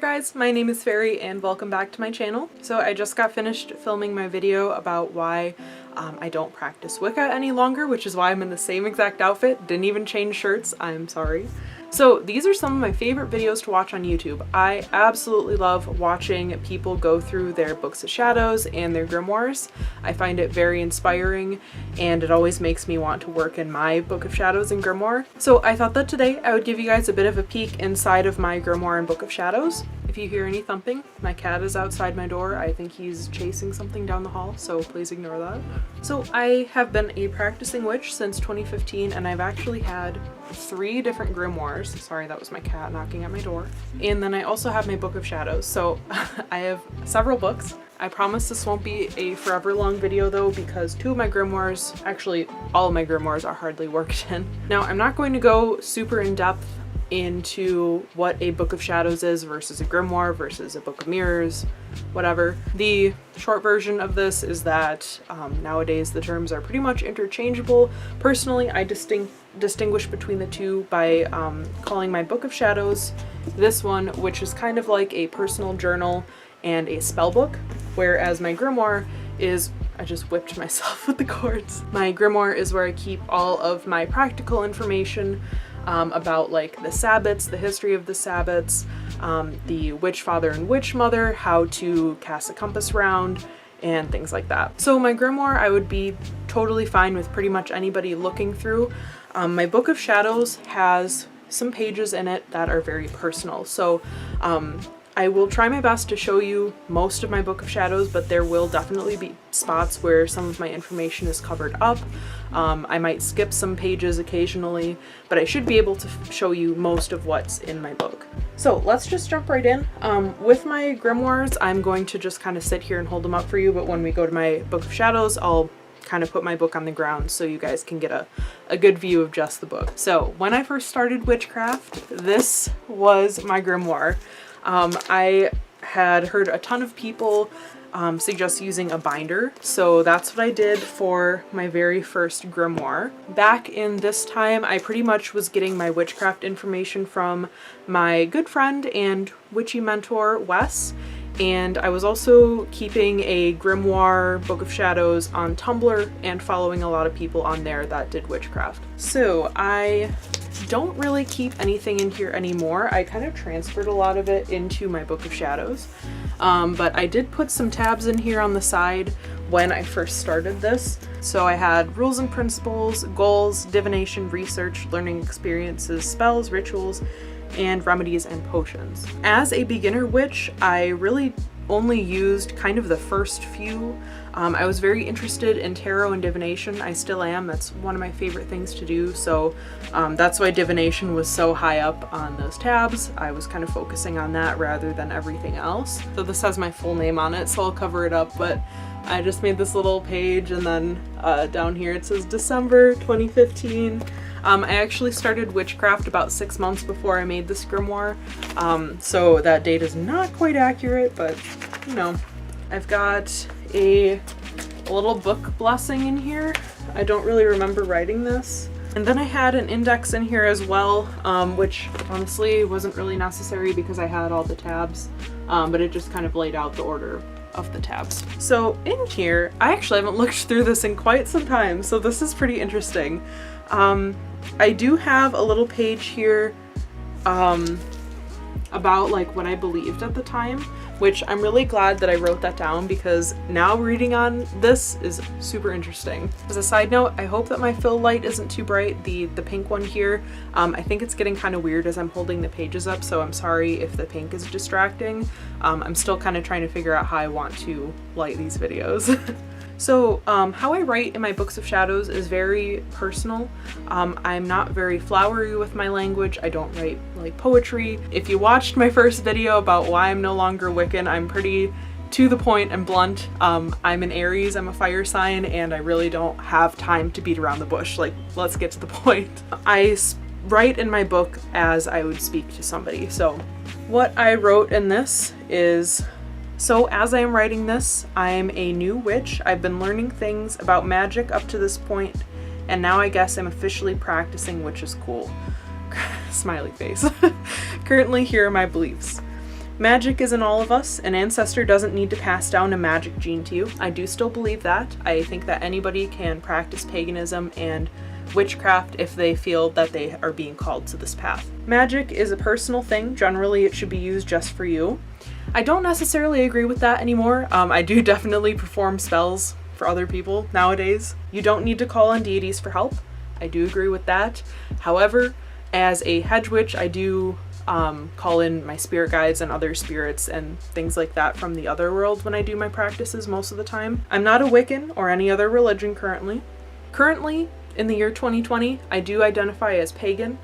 guys, my name is Fairy and welcome back to my channel. So I just got finished filming my video about why I don't practice Wicca any longer, which is why I'm in the same exact outfit. Didn't even change shirts, I'm sorry. So these are some of my favorite videos to watch on YouTube. I absolutely love watching people go through their books of shadows and their grimoires. I find it very inspiring and it always makes me want to work in my book of shadows and grimoire. So I thought that today I would give you guys a bit of a peek inside of my grimoire and book of shadows. If you hear any thumping, my cat is outside my door. I think he's chasing something down the hall, so please ignore that. So I have been a practicing witch since 2015 and I've actually had 3 different grimoires. Sorry, that was my cat knocking at my door. And then I also have my book of shadows. So I have several books. I promise this won't be a forever long video though, because 2 of my grimoires, actually all of my grimoires, are hardly worked in. Now I'm not going to go super in depth into what a book of shadows is versus a grimoire versus a book of mirrors, whatever. The short version of this is that nowadays the terms are pretty much interchangeable. Personally, I distinguish between the two by calling my book of shadows this one, which is kind of like a personal journal and a spell book, whereas my grimoire is, I just whipped myself with the cords. My grimoire is where I keep all of my practical information about like the sabbats, the history of the sabbats, the witch father and witch mother, how to cast a compass round, and things like that. So my grimoire I would be totally fine with pretty much anybody looking through. My book of shadows has some pages in it that are very personal. So I will try my best to show you most of my book of shadows, but there will definitely be spots where some of my information is covered up. I might skip some pages occasionally, but I should be able to show you most of what's in my book. So let's just jump right in. With my grimoires, I'm going to just kind of sit here and hold them up for you, but when we go to my book of shadows, I'll kind of put my book on the ground so you guys can get a good view of just the book. So when I first started witchcraft, this was my grimoire. I had heard a ton of people suggest using a binder, so that's what I did for my very first grimoire. Back in this time, I pretty much was getting my witchcraft information from my good friend and witchy mentor, Wes, and I was also keeping a grimoire book of shadows on Tumblr and following a lot of people on there that did witchcraft. So I don't really keep anything in here anymore. I kind of transferred a lot of it into my book of shadows, but I did put some tabs in here on the side when I first started this. So I had rules and principles, goals, divination, research, learning experiences, spells, rituals, and remedies and potions. As a beginner witch, I really only used kind of the first few. I was very interested in tarot and divination. I still am. That's one of my favorite things to do. So that's why divination was so high up on those tabs. I was kind of focusing on that rather than everything else. So this has my full name on it, so I'll cover it up, but I just made this little page and then down here it says December 2015. I actually started witchcraft about 6 months before I made this grimoire, so that date is not quite accurate, but you know, I've got a little book blessing in here. I don't really remember writing this. And then I had an index in here as well, which honestly wasn't really necessary because I had all the tabs, but it just kind of laid out the order of the tabs. So in here, I actually haven't looked through this in quite some time, so this is pretty interesting. I do have a little page here about like what I believed at the time, which I'm really glad that I wrote that down because now reading on this is super interesting. As a side note, I hope that my fill light isn't too bright, the pink one here. I think it's getting kind of weird as I'm holding the pages up, so I'm sorry if the pink is distracting. I'm still kind of trying to figure out how I want to light these videos. So how I write in my books of shadows is very personal. I'm not very flowery with my language. I don't write like poetry. If you watched my first video about why I'm no longer Wiccan, I'm pretty to the point and blunt. I'm an Aries, I'm a fire sign, and I really don't have time to beat around the bush. Like, let's get to the point. I write in my book as I would speak to somebody. So what I wrote in this is, so as I am writing this, I am a new witch. I've been learning things about magic up to this point, and now I guess I'm officially practicing, which is cool. Smiley face. Currently, here are my beliefs. Magic is in all of us. An ancestor doesn't need to pass down a magic gene to you. I do still believe that. I think that anybody can practice paganism and witchcraft if they feel that they are being called to this path. Magic is a personal thing. Generally, it should be used just for you. I don't necessarily agree with that anymore. I do definitely perform spells for other people nowadays. You don't need to call on deities for help. I do agree with that. However, as a hedge witch, I do call in my spirit guides and other spirits and things like that from the other world when I do my practices most of the time. I'm not a Wiccan or any other religion currently. Currently, in the year 2020, I do identify as pagan,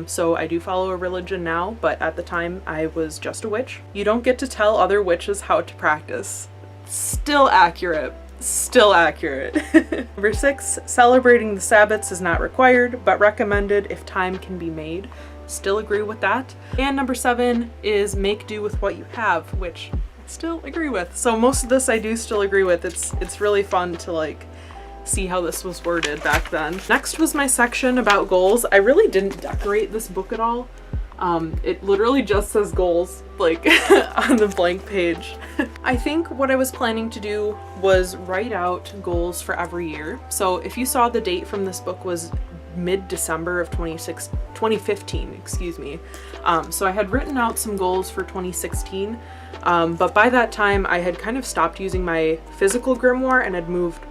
so I do follow a religion now, but at the time I was just a witch. You don't get to tell other witches how to practice. Still accurate. Still accurate. Number 6, celebrating the Sabbats is not required, but recommended if time can be made. Still agree with that. And number 7 is make do with what you have, which I still agree with. So most of this I do still agree with. It's really fun to like see how this was worded back then. Next was my section about goals. I really didn't decorate this book at all. It literally just says goals, like on the blank page. I think what I was planning to do was write out goals for every year. So if you saw, the date from this book was mid-December of 2015, excuse me. So I had written out some goals for 2016, but by that time I had kind of stopped using my physical grimoire and had moved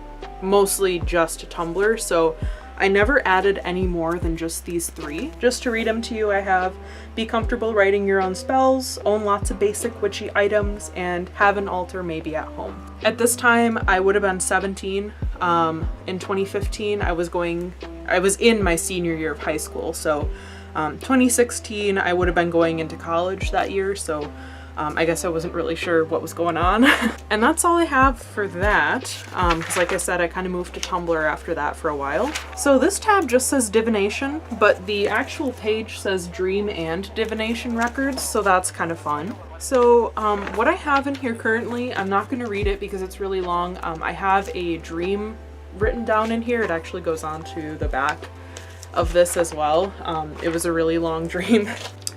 mostly just to Tumblr, so I never added any more than just these 3. Just to read them to you, I have be comfortable writing your own spells, own lots of basic witchy items, and have an altar maybe at home. At this time, I would have been 17. In 2015, I was in my senior year of high school, so 2016, I would have been going into college that year, so I guess I wasn't really sure what was going on. And that's all I have for that, because like I said, I kind of moved to Tumblr after that for a while. So this tab just says divination, but the actual page says dream and divination records, so that's kind of fun. So what I have in here currently, I'm not going to read it because it's really long. I have a dream written down in here. It actually goes on to the back of this as well. It was a really long dream.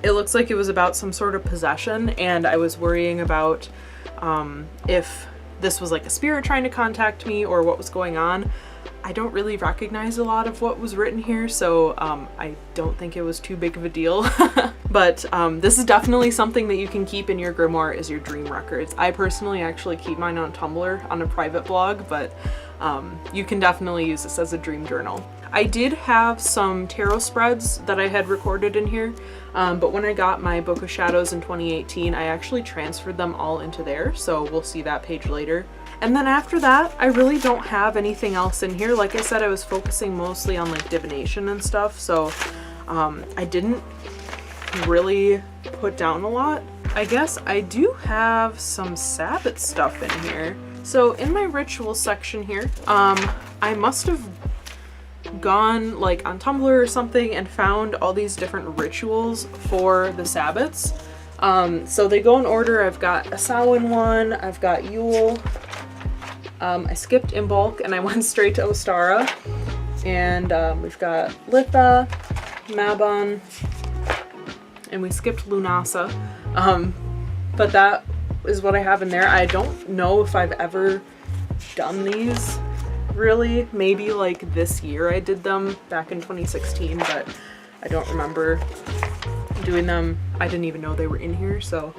It looks like it was about some sort of possession, and I was worrying about if this was like a spirit trying to contact me or what was going on. I don't really recognize a lot of what was written here, so I don't think it was too big of a deal. But this is definitely something that you can keep in your grimoire, is your dream records. I personally actually keep mine on Tumblr on a private blog, but you can definitely use this as a dream journal. I did have some tarot spreads that I had recorded in here, but when I got my Book of Shadows in 2018, I actually transferred them all into there, so we'll see that page later. And then after that, I really don't have anything else in here. Like I said, I was focusing mostly on like divination and stuff, so I didn't really put down a lot. I guess I do have some Sabbath stuff in here. So in my ritual section here, I must have gone like on Tumblr or something and found all these different rituals for the Sabbats. So they go in order. I've got a Samhain one, I've got Yule, I skipped Imbolc and I went straight to Ostara, and we've got Litha, Mabon, and we skipped Lunasa. But that is what I have in there. I don't know if I've ever done these really. Maybe like this year I did them back in 2016, but I don't remember doing them. I didn't even know they were in here, so.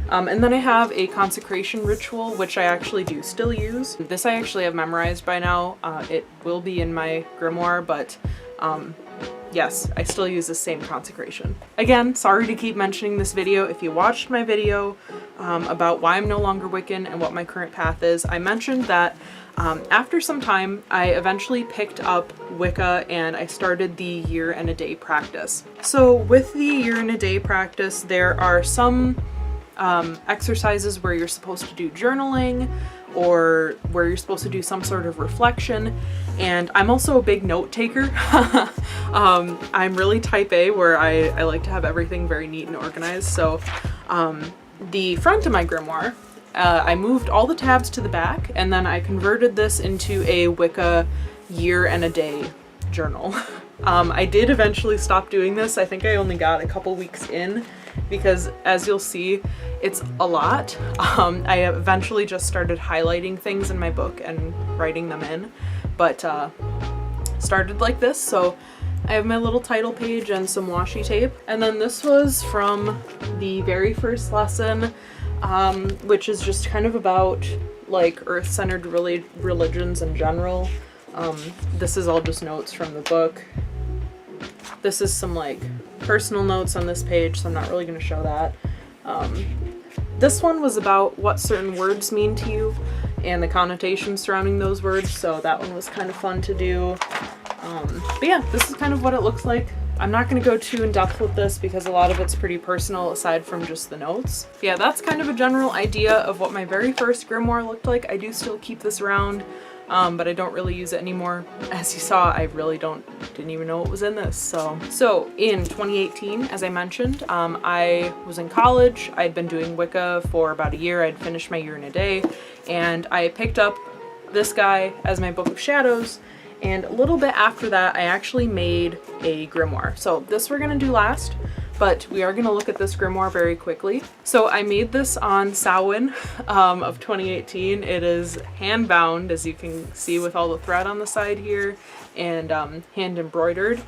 And then I have a consecration ritual, which I actually do still use. This I actually have memorized by now. It will be in my grimoire, but yes, I still use the same consecration. Again, sorry to keep mentioning this video. If you watched my video about why I'm no longer Wiccan and what my current path is, I mentioned that after some time, I eventually picked up Wicca and I started the year and a day practice. So with the year and a day practice, there are some exercises where you're supposed to do journaling or where you're supposed to do some sort of reflection, and I'm also a big note taker. I'm really type A, where I like to have everything very neat and organized, so the front of my grimoire, I moved all the tabs to the back, and then I converted this into a Wicca year and a day journal. I did eventually stop doing this. I think I only got a couple weeks in, because as you'll see, it's a lot. I eventually just started highlighting things in my book and writing them in, but started like this. So I have my little title page and some washi tape. And then this was from the very first lesson, which is just kind of about like earth-centered religions in general. This is all just notes from the book. This is some like personal notes on this page, so I'm not really going to show that. This one was about what certain words mean to you and the connotations surrounding those words, so that one was kind of fun to do. But yeah, this is kind of what it looks like. I'm not going to go too in depth with this because a lot of it's pretty personal aside from just the notes. But yeah, that's kind of a general idea of what my very first grimoire looked like. I do still keep this around, but I don't really use it anymore. As you saw, I really didn't even know what was in this. So in 2018, as I mentioned, I was in college. I'd been doing Wicca for about a year. I'd finished my year in a day, and I picked up this guy as my Book of Shadows. And a little bit after that, I actually made a grimoire. So this we're gonna do last, but we are gonna look at this grimoire very quickly. So I made this on Samhain of 2018. It is hand bound, as you can see, with all the thread on the side here, and hand embroidered.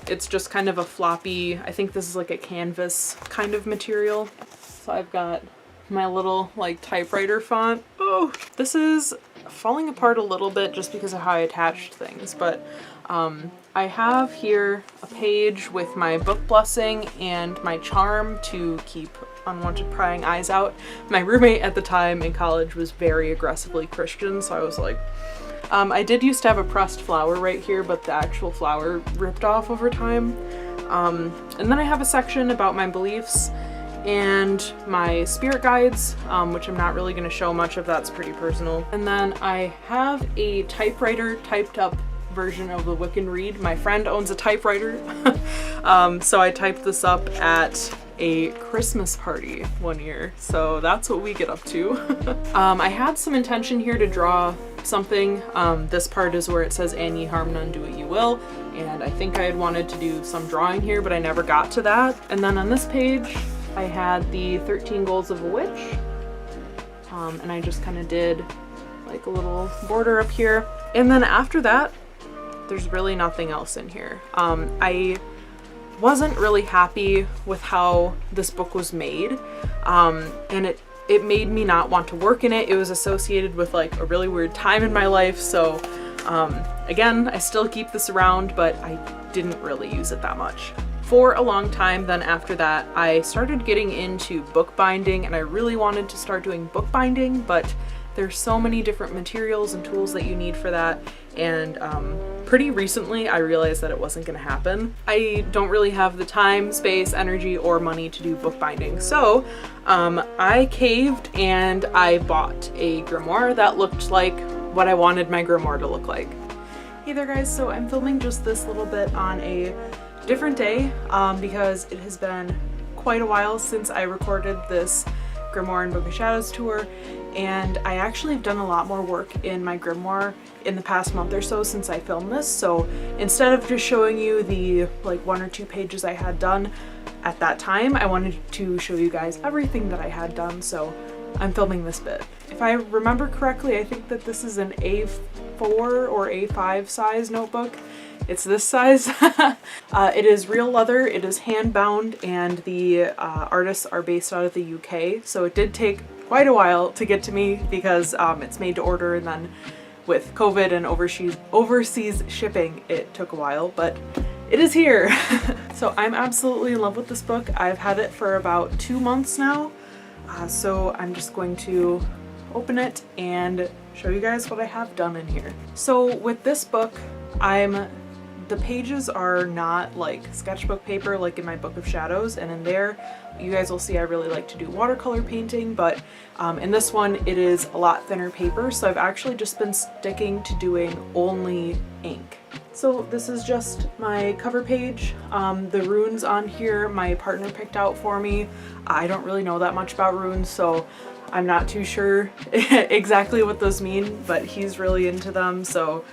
It's just kind of a floppy, I think this is like a canvas kind of material. So I've got my little like typewriter font. Oh, this is falling apart a little bit just because of how I attached things, but I have here a page with my book blessing and my charm to keep unwanted prying eyes out. My roommate at the time in college was very aggressively Christian, so I was like, I did used to have a pressed flower right here, but the actual flower ripped off over time. And then I have a section about my beliefs and my spirit guides, which I'm not really going to show much of. That's pretty personal. And then I have a typewriter typed up version of the Wiccan Read. My friend owns a typewriter, so I typed this up at a Christmas party one year, so that's what we get up to. I had some intention here to draw something. This part is where it says, "And ye harm none, do what you will," and I think I had wanted to do some drawing here, but I never got to that. And then on this page I had the 13 Goals of a Witch, and I just kind of did like a little border up here. And then after that, there's really nothing else in here. I wasn't really happy with how this book was made, and it made me not want to work in it. It was associated with like a really weird time in my life, so again, I still keep this around, but I didn't really use it that much. For a long time then after that, I started getting into bookbinding, and I really wanted to start doing bookbinding, but there's so many different materials and tools that you need for that, and pretty recently I realized that it wasn't going to happen. I don't really have the time, space, energy, or money to do bookbinding, so I caved and I bought a grimoire that looked like what I wanted my grimoire to look like. Hey there guys, so I'm filming just this little bit on a different day because it has been quite a while since I recorded this Grimoire and Book of Shadows tour, and I actually have done a lot more work in my grimoire in the past month or so since I filmed this. So instead of just showing you the like 1 or 2 pages I had done at that time, I wanted to show you guys everything that I had done, so I'm filming this bit. If I remember correctly, I think that this is an A4 or A5 size notebook. It's this size. It is real leather, it is hand bound, and the artists are based out of the UK, so it did take quite a while to get to me because it's made to order, and then with COVID and overseas shipping it took a while, but it is here. So I'm absolutely in love with this book. I've had it for about 2 months now, so I'm just going to open it and show you guys what I have done in here. So with this book, the pages are not like sketchbook paper like in my Book of Shadows, and in there you guys will see I really like to do watercolor painting, but in this one it is a lot thinner paper, so I've actually just been sticking to doing only ink. So this is just my cover page. The runes on here my partner picked out for me. I don't really know that much about runes, so I'm not too sure exactly what those mean, but he's really into them, so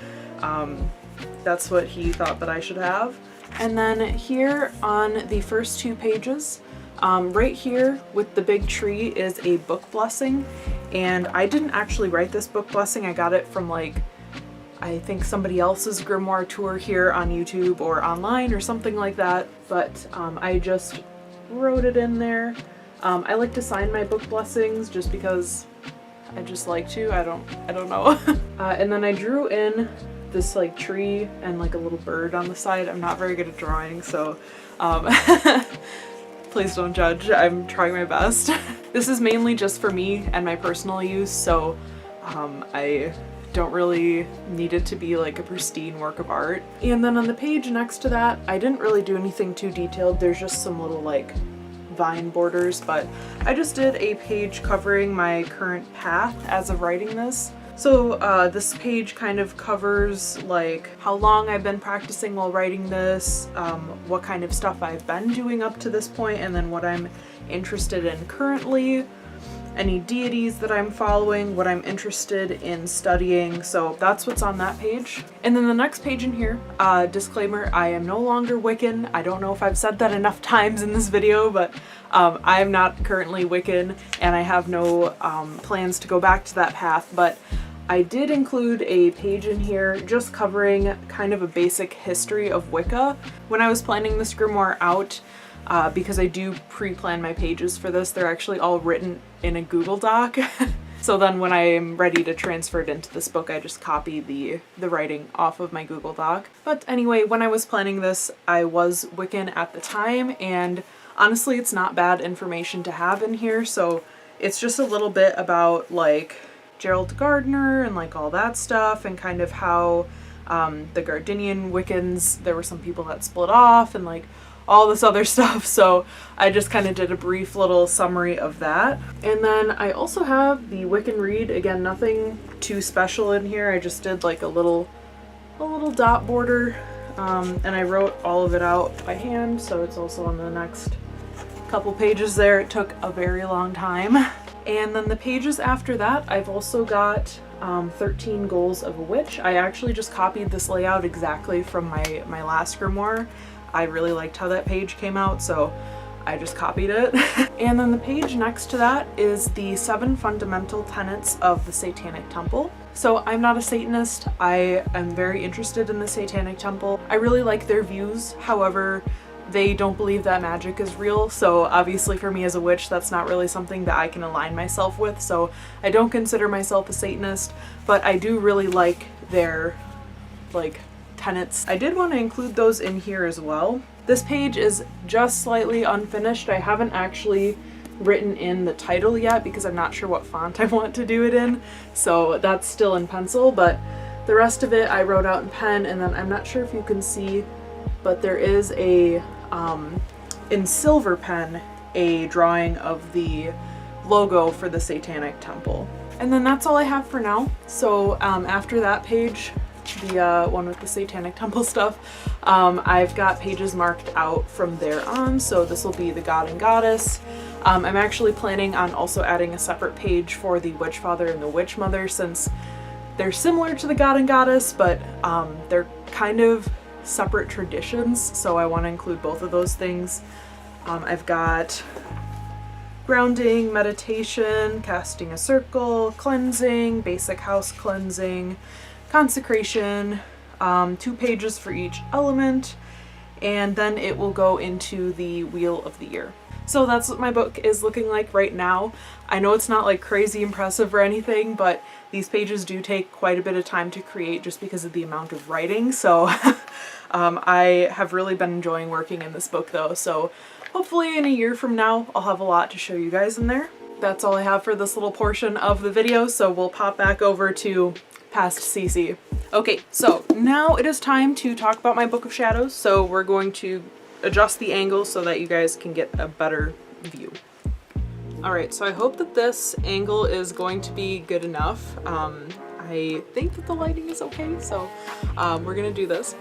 that's what he thought that I should have. And then here on the first 2 pages, Right here with the big tree is a book blessing, and I didn't actually write this book blessing. I got it from like, I think somebody else's grimoire tour here on YouTube or online or something like that, but I just wrote it in there. I like to sign my book blessings just because I just like to. I don't know. And then I drew in this like tree and like a little bird on the side. I'm not very good at drawing, so please don't judge. I'm trying my best. This is mainly just for me and my personal use, so I don't really need it to be like a pristine work of art. And then on the page next to that, I didn't really do anything too detailed. There's just some little like vine borders, but I just did a page covering my current path as of writing this. So this page kind of covers like how long I've been practicing while writing this, what kind of stuff I've been doing up to this point, and then what I'm interested in currently, any deities that I'm following, what I'm interested in studying. So that's what's on that page. And then the next page in here, disclaimer, I am no longer Wiccan. I don't know if I've said that enough times in this video, but I am not currently Wiccan, and I have no plans to go back to that path, but I did include a page in here just covering kind of a basic history of Wicca. When I was planning this grimoire out, because I do pre-plan my pages for this, they're actually all written in a Google Doc. So then when I am ready to transfer it into this book, I just copy the writing off of my Google Doc. But anyway, when I was planning this, I was Wiccan at the time, and honestly, it's not bad information to have in here. So it's just a little bit about like Gerald Gardner and like all that stuff, and kind of how the Gardinian Wiccans, there were some people that split off and like all this other stuff. So I just kind of did a brief little summary of that. And then I also have the Wiccan Read. Again, nothing too special in here. I just did like a little dot border, and I wrote all of it out by hand, so it's also on the next couple pages there. It took a very long time. And then the pages after that, I've also got 13 Goals of a Witch. I actually just copied this layout exactly from my last grimoire. I really liked how that page came out, so I just copied it. And then the page next to that is the 7 fundamental tenets of the Satanic Temple. So I'm not a Satanist. I am very interested in the Satanic Temple. I really like their views. However, they don't believe that magic is real, so obviously for me as a witch, that's not really something that I can align myself with, so I don't consider myself a Satanist, but I do really like their like tenets. I did want to include those in here as well. This page is just slightly unfinished. I haven't actually written in the title yet because I'm not sure what font I want to do it in, so that's still in pencil, but the rest of it I wrote out in pen. And then I'm not sure if you can see, but there is a in silver pen a drawing of the logo for the Satanic Temple. And then that's all I have for now. So after that page, the one with the Satanic Temple stuff, I've got pages marked out from there on. So this will be the God and Goddess. I'm actually planning on also adding a separate page for the Witch Father and the Witch Mother, since they're similar to the God and Goddess, but they're kind of separate traditions, so I want to include both of those things. I've got grounding, meditation, casting a circle, cleansing, basic house cleansing, consecration, 2 pages for each element, and then it will go into the Wheel of the Year. So that's what my book is looking like right now. I know it's not like crazy impressive or anything, but these pages do take quite a bit of time to create just because of the amount of writing, so I have really been enjoying working in this book though, so hopefully in a year from now I'll have a lot to show you guys in there. That's all I have for this little portion of the video, so we'll pop back over to past CC. Okay, so now it is time to talk about my Book of Shadows, so we're going to adjust the angle so that you guys can get a better view. Alright, so I hope that this angle is going to be good enough. I think that the lighting is okay, so we're gonna do this.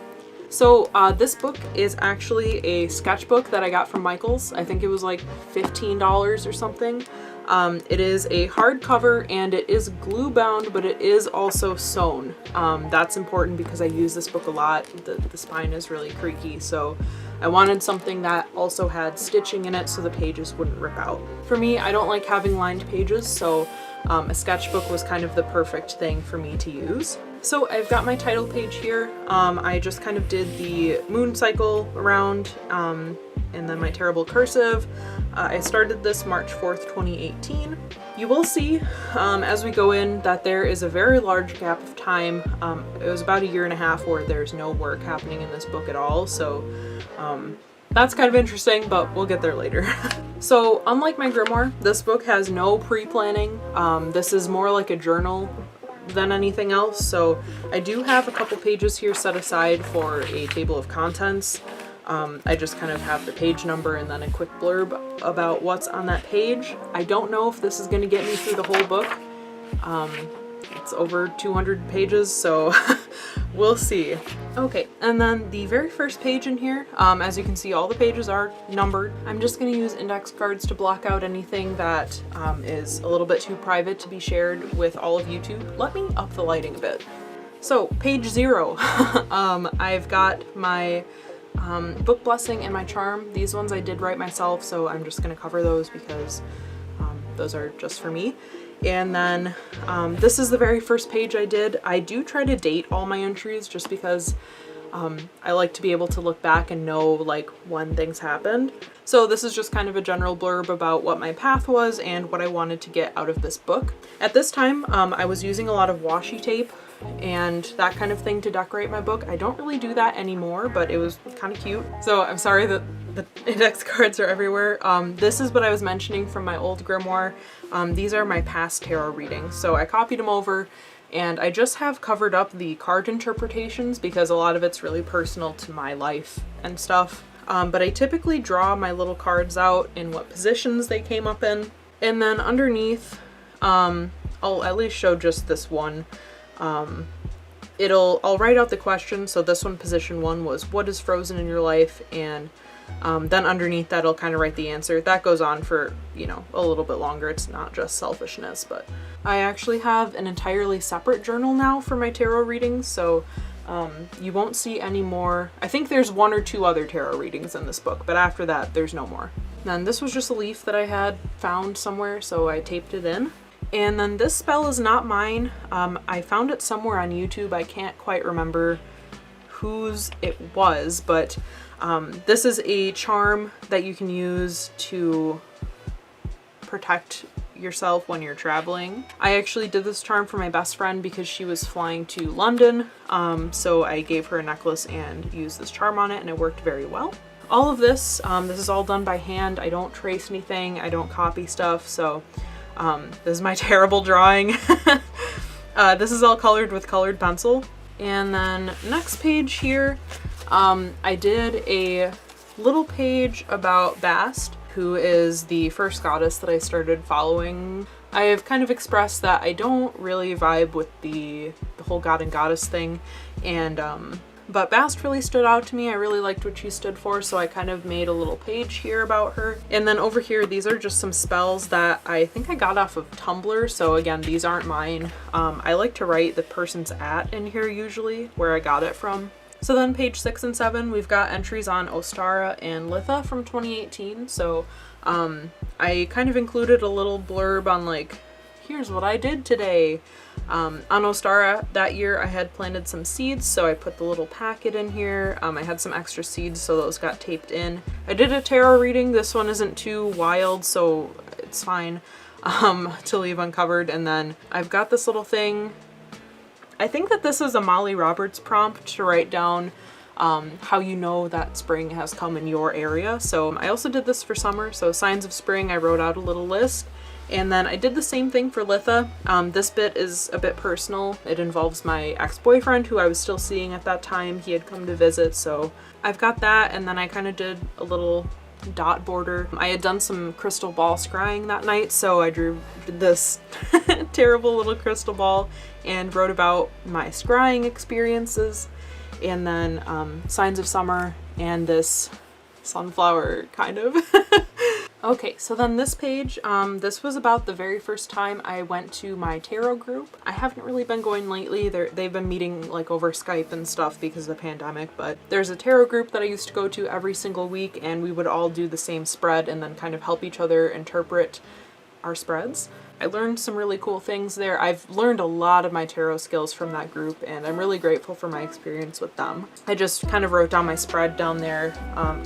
So this book is actually a sketchbook that I got from Michael's. I think it was like $15 or something. It is a hardcover and it is glue bound, but it is also sewn. That's important because I use this book a lot. The spine is really creaky, so I wanted something that also had stitching in it so the pages wouldn't rip out. For me, I don't like having lined pages, so a sketchbook was kind of the perfect thing for me to use. So I've got my title page here. I just kind of did the moon cycle around, and then my terrible cursive. I started this March 4th, 2018. You will see as we go in that there is a very large gap of time. It was about a year and a half where there's no work happening in this book at all, so that's kind of interesting, but we'll get there later. So unlike my grimoire, this book has no pre-planning. This is more like a journal than anything else, so I do have a couple pages here set aside for a table of contents. I just kind of have the page number and then a quick blurb about what's on that page. I don't know if this is going to get me through the whole book. It's over 200 pages, so we'll see. Okay, and then the very first page in here, as you can see, all the pages are numbered. I'm just going to use index cards to block out anything that is a little bit too private to be shared with all of YouTube. Let me up the lighting a bit. So, page 0. I've got my book blessing and my charm. These ones I did write myself, so I'm just going to cover those because those are just for me. And then this is the very first page I did. I do try to date all my entries just because I like to be able to look back and know like when things happened. So this is just kind of a general blurb about what my path was and what I wanted to get out of this book. At this time, I was using a lot of washi tape and that kind of thing to decorate my book. I don't really do that anymore, but it was kind of cute. So I'm sorry that the index cards are everywhere. This is what I was mentioning from my old grimoire. These are my past tarot readings. So I copied them over and I just have covered up the card interpretations because a lot of it's really personal to my life and stuff. But I typically draw my little cards out in what positions they came up in. And then underneath, I'll at least show just this one. I'll write out the question. So this one, position 1, was what is frozen in your life? And then underneath that, I'll kind of write the answer. That goes on for, you know, a little bit longer. It's not just selfishness, but I actually have an entirely separate journal now for my tarot readings. So you won't see any more. I think there's 1 or 2 other tarot readings in this book, but after that, there's no more. Then this was just a leaf that I had found somewhere, so I taped it in. And then this spell is not mine. I found it somewhere on YouTube. I can't quite remember whose it was, but this is a charm that you can use to protect yourself when you're traveling. I actually did this charm for my best friend because she was flying to London, so I gave her a necklace and used this charm on it, and it worked very well. All of this, this is all done by hand. I don't trace anything, I don't copy stuff, so this is my terrible drawing. This is all colored with colored pencil. And then next page here, I did a little page about Bast, who is the first goddess that I started following. I have kind of expressed that I don't really vibe with the whole god and goddess thing, and but Bast really stood out to me. I really liked what she stood for, so I kind of made a little page here about her. And then over here, these are just some spells that I think I got off of Tumblr, so again, these aren't mine. I like to write the person's @ in here usually, where I got it from. So then page 6 and 7, we've got entries on Ostara and Litha from 2018. So I kind of included a little blurb on like, here's what I did today. On Ostara that year I had planted some seeds, so I put the little packet in here. I had some extra seeds, so those got taped in. I did a tarot reading. This one isn't too wild, so it's fine to leave uncovered. And then I've got this little thing. I think that this is a Molly Roberts prompt to write down how you know that spring has come in your area. So I also did this for summer, so signs of spring, I wrote out a little list. And then I did the same thing for Litha. This bit is a bit personal. It involves my ex-boyfriend, who I was still seeing at that time. He had come to visit, so I've got that. And then I kind of did a little dot border. I had done some crystal ball scrying that night, so I drew this terrible little crystal ball and wrote about my scrying experiences. And then signs of summer and this sunflower kind of. Okay, so then this page, this was about the very first time I went to my tarot group. I haven't really been going lately. They've been meeting like over Skype and stuff because of the pandemic, but there's a tarot group that I used to go to every single week, and we would all do the same spread and then kind of help each other interpret our spreads. I learned some really cool things there. I've learned a lot of my tarot skills from that group, and I'm really grateful for my experience with them. I just kind of wrote down my spread down there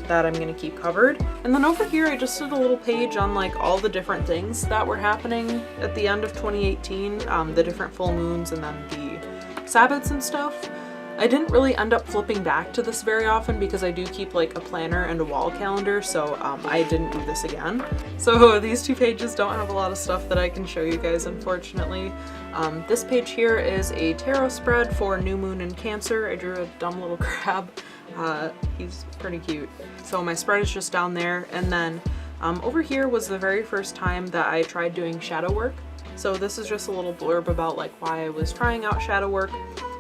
that I'm going to keep covered. And then over here I just did a little page on like all the different things that were happening at the end of 2018, the different full moons and then the Sabbats and stuff. I didn't really end up flipping back to this very often because I do keep like a planner and a wall calendar, so I didn't do this again. So these two pages don't have a lot of stuff that I can show you guys, unfortunately. This page here is a tarot spread for new moon in Cancer. I drew a dumb little crab. He's pretty cute. So my spread is just down there, and then over here was the very first time that I tried doing shadow work. So this is just a little blurb about like why I was trying out shadow work.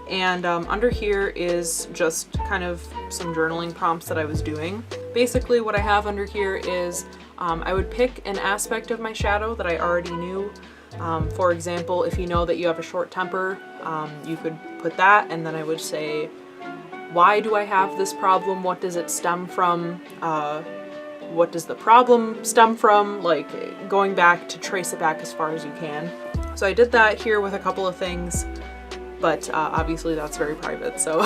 And under here is just kind of some journaling prompts that I was doing. Basically what I have under here is I would pick an aspect of my shadow that I already knew. For example, if you know that you have a short temper, you could put that, and then I would say, why do I have this problem? What does it stem from? What does the problem stem from? Like going back to trace it back as far as you can. So I did that here with a couple of things. But obviously that's very private, so.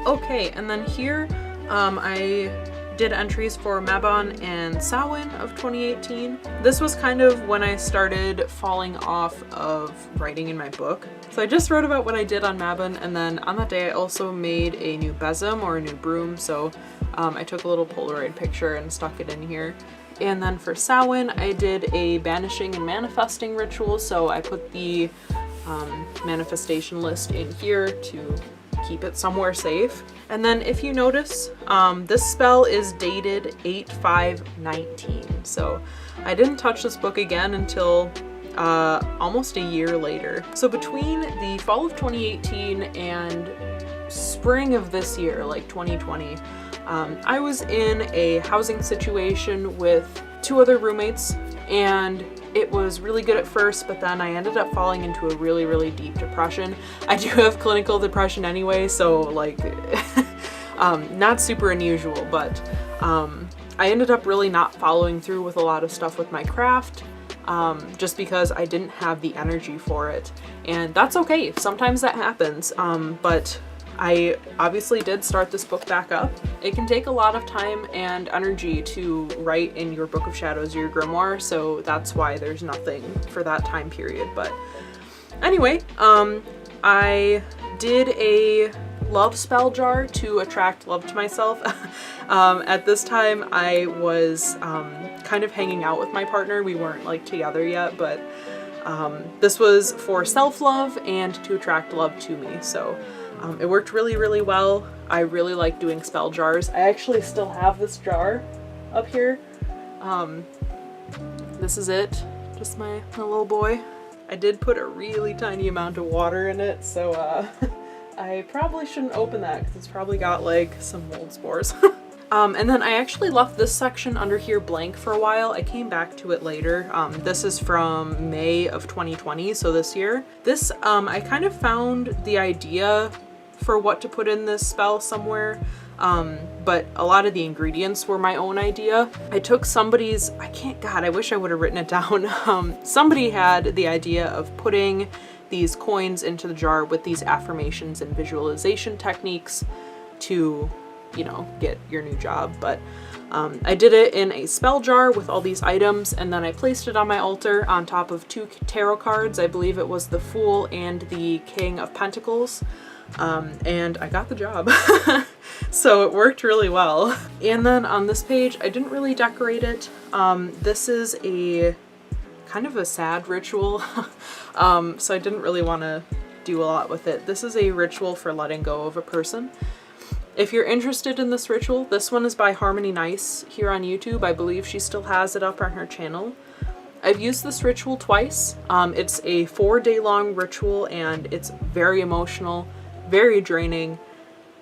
Okay, and then here I did entries for Mabon and Samhain of 2018. This was kind of when I started falling off of writing in my book. So I just wrote about what I did on Mabon, and then on that day I also made a new besom or a new broom, so I took a little Polaroid picture and stuck it in here. And then for Samhain I did a banishing and manifesting ritual, so I put the manifestation list in here to keep it somewhere safe. And then if you notice, this spell is dated 8/5/19, so I didn't touch this book again until almost a year later. So between the fall of 2018 and spring of this year, like 2020, I was in a housing situation with 2 other roommates, and it was really good at first, but then I ended up falling into a really, really deep depression. I do have clinical depression anyway, so like, not super unusual, but I ended up really not following through with a lot of stuff with my craft, just because I didn't have the energy for it. And that's okay, sometimes that happens, but I obviously did start this book back up. It can take a lot of time and energy to write in your Book of Shadows or your grimoire, so that's why there's nothing for that time period. But anyway, I did a love spell jar to attract love to myself. At this time I was kind of hanging out with my partner. We weren't like together yet, but this was for self-love and to attract love to me. So it worked really, really well. I really like doing spell jars. I actually still have this jar up here. This is it, just my little boy. I did put a really tiny amount of water in it, so I probably shouldn't open that because it's probably got like some mold spores. And then I actually left this section under here blank for a while. I came back to it later. This is from May of 2020, so this year. This, I kind of found the idea for what to put in this spell somewhere, but a lot of the ingredients were my own idea. I took somebody's, God, I wish I would have written it down. Somebody had the idea of putting these coins into the jar with these affirmations and visualization techniques to, you know, get your new job. But I did it in a spell jar with all these items, and then I placed it on my altar on top of 2 tarot cards. I believe it was the Fool and the King of Pentacles. And I got the job. So it worked really well. And then on this page, I didn't really decorate it. This is a kind of a sad ritual. So I didn't really want to do a lot with it. This is a ritual for letting go of a person. If you're interested in this ritual, this one is by Harmony Nice here on YouTube. I believe she still has it up on her channel. I've used this ritual twice. It's a 4-day-long ritual, and it's very emotional, very draining.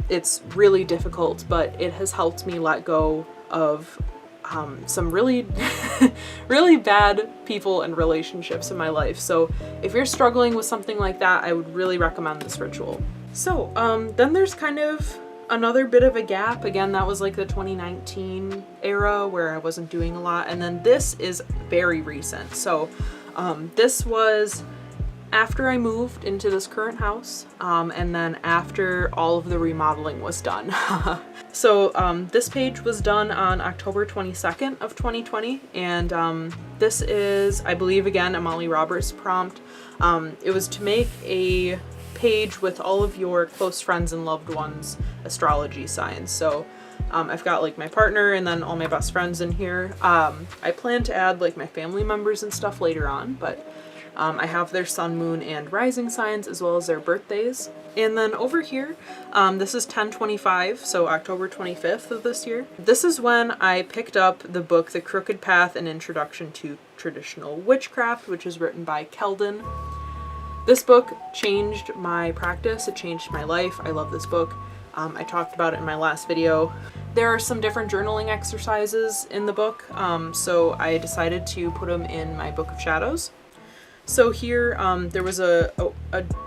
It's really difficult, but it has helped me let go of some really, really bad people and relationships in my life. So if you're struggling with something like that, I would really recommend this ritual. So then there's kind of another bit of a gap. Again, that was like the 2019 era where I wasn't doing a lot. And then this is very recent. So this was after I moved into this current house, and then after all of the remodeling was done. So this page was done on October 22nd of 2020, and this is, I believe, again, a Molly Roberts prompt. It was to make a page with all of your close friends and loved ones astrology signs. So I've got like my partner and then all my best friends in here. I plan to add like my family members and stuff later on, but I have their sun, moon, and rising signs as well as their birthdays. And then over here, this is 10/25, so October 25th of this year. This is when I picked up the book The Crooked Path: An Introduction to Traditional Witchcraft, which is written by Keldon. This book changed my practice, it changed my life. I love this book. I talked about it in my last video. There are some different journaling exercises in the book, so I decided to put them in my Book of Shadows. So here, there was a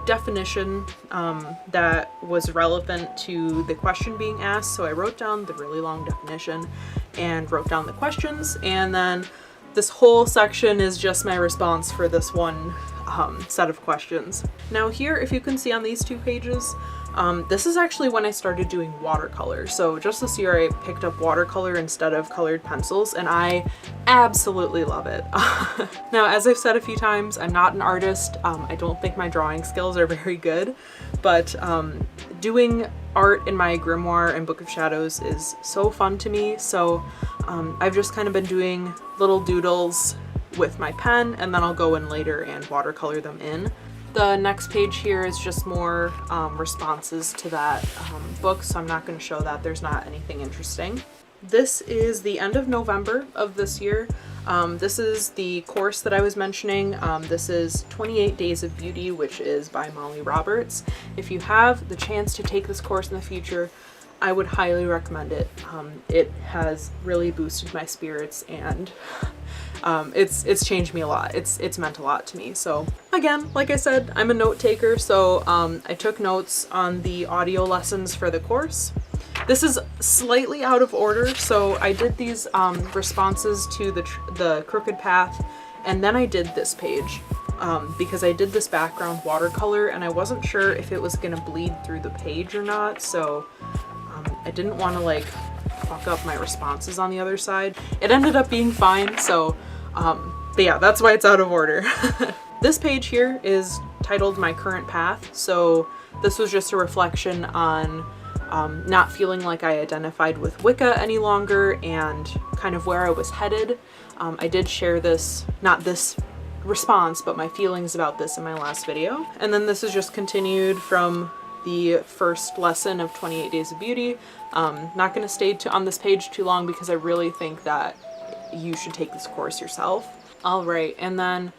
definition that was relevant to the question being asked. So I wrote down the really long definition and wrote down the questions. And then this whole section is just my response for this one set of questions. Now here, if you can see on these two pages, this is actually when I started doing watercolor. So just this year I picked up watercolor instead of colored pencils, and I absolutely love it. Now, as I've said a few times, I'm not an artist. I don't think my drawing skills are very good, but doing art in my grimoire and Book of Shadows is so fun to me. So I've just kind of been doing little doodles with my pen, and then I'll go in later and watercolor them in. The next page here is just more responses to that book, so I'm not going to show that. There's not anything interesting. This is the end of November of this year. This is the course that I was mentioning. This is 28 Days of Beauty, which is by Molly Roberts. If you have the chance to take this course in the future, I would highly recommend it. It has really boosted my spirits, and it's changed me a lot. It's meant a lot to me. So again, like I said, I'm a note taker, so I took notes on the audio lessons for the course. This is slightly out of order, so I did these responses to the Crooked Path, and then I did this page because I did this background watercolor and I wasn't sure if it was gonna bleed through the page or not, so I didn't want to like fuck up my responses on the other side. It ended up being fine, so but yeah, that's why it's out of order. This page here is titled My Current Path, so this was just a reflection on not feeling like I identified with Wicca any longer and kind of where I was headed. I did share this, not this response, but my feelings about this in my last video. And then this is just continued from the first lesson of 28 Days of Beauty. Not going to stay on this page too long because I really think that you should take this course yourself. All right, and then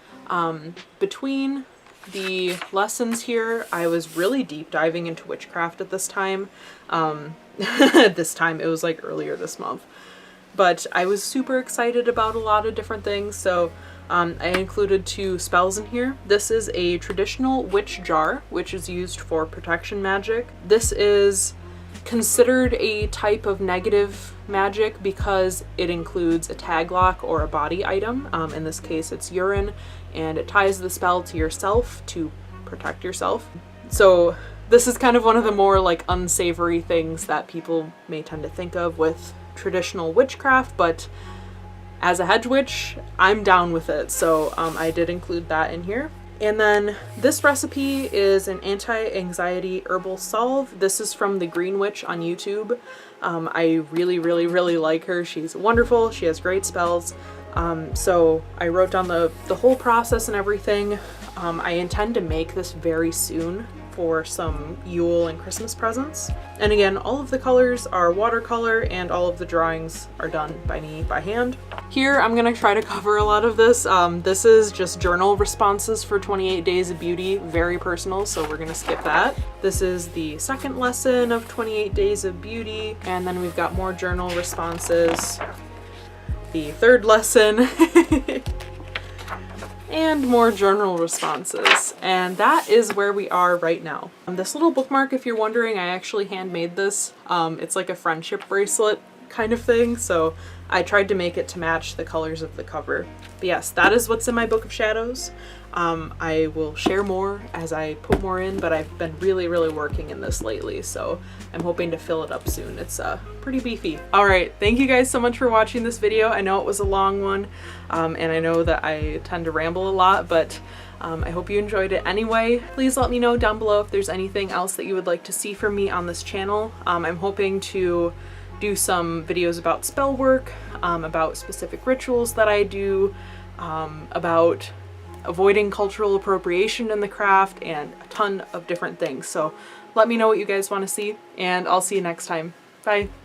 between the lessons here, I was really deep diving into witchcraft at this time. This time, it was like earlier this month. But I was super excited about a lot of different things, so I included 2 spells in here. This is a traditional witch jar, which is used for protection magic. This is considered a type of negative magic because it includes a tag lock or a body item. In this case, it's urine, and it ties the spell to yourself to protect yourself. So this is kind of one of the more like unsavory things that people may tend to think of with traditional witchcraft, but as a hedge witch, I'm down with it, so I did include that in here. And then this recipe is an anti-anxiety herbal salve. This is from the Green Witch on YouTube. I really like her. She's wonderful. She has great spells. So I wrote down the whole process and everything. I intend to make this very soon for some Yule and Christmas presents. And again, all of the colors are watercolor and all of the drawings are done by me by hand. Here, I'm gonna try to cover a lot of this. This is just journal responses for 28 Days of Beauty, very personal, so we're gonna skip that. This is the second lesson of 28 Days of Beauty, and then we've got more journal responses. the third lesson, and more journal responses. And that is where we are right now. This little bookmark, if you're wondering, I actually handmade this. It's like a friendship bracelet kind of thing, so I tried to make it to match the colors of the cover. But yes, that is what's in my Book of Shadows. I will share more as I put more in, but I've been really working in this lately, so I'm hoping to fill it up soon. It's pretty beefy. Alright, thank you guys so much for watching this video. I know it was a long one, and I know that I tend to ramble a lot, but I hope you enjoyed it anyway. Please let me know down below if there's anything else that you would like to see from me on this channel. I'm hoping to do some videos about spell work, about specific rituals that I do, about avoiding cultural appropriation in the craft, and a ton of different things. So let me know what you guys want to see, and I'll see you next time. Bye!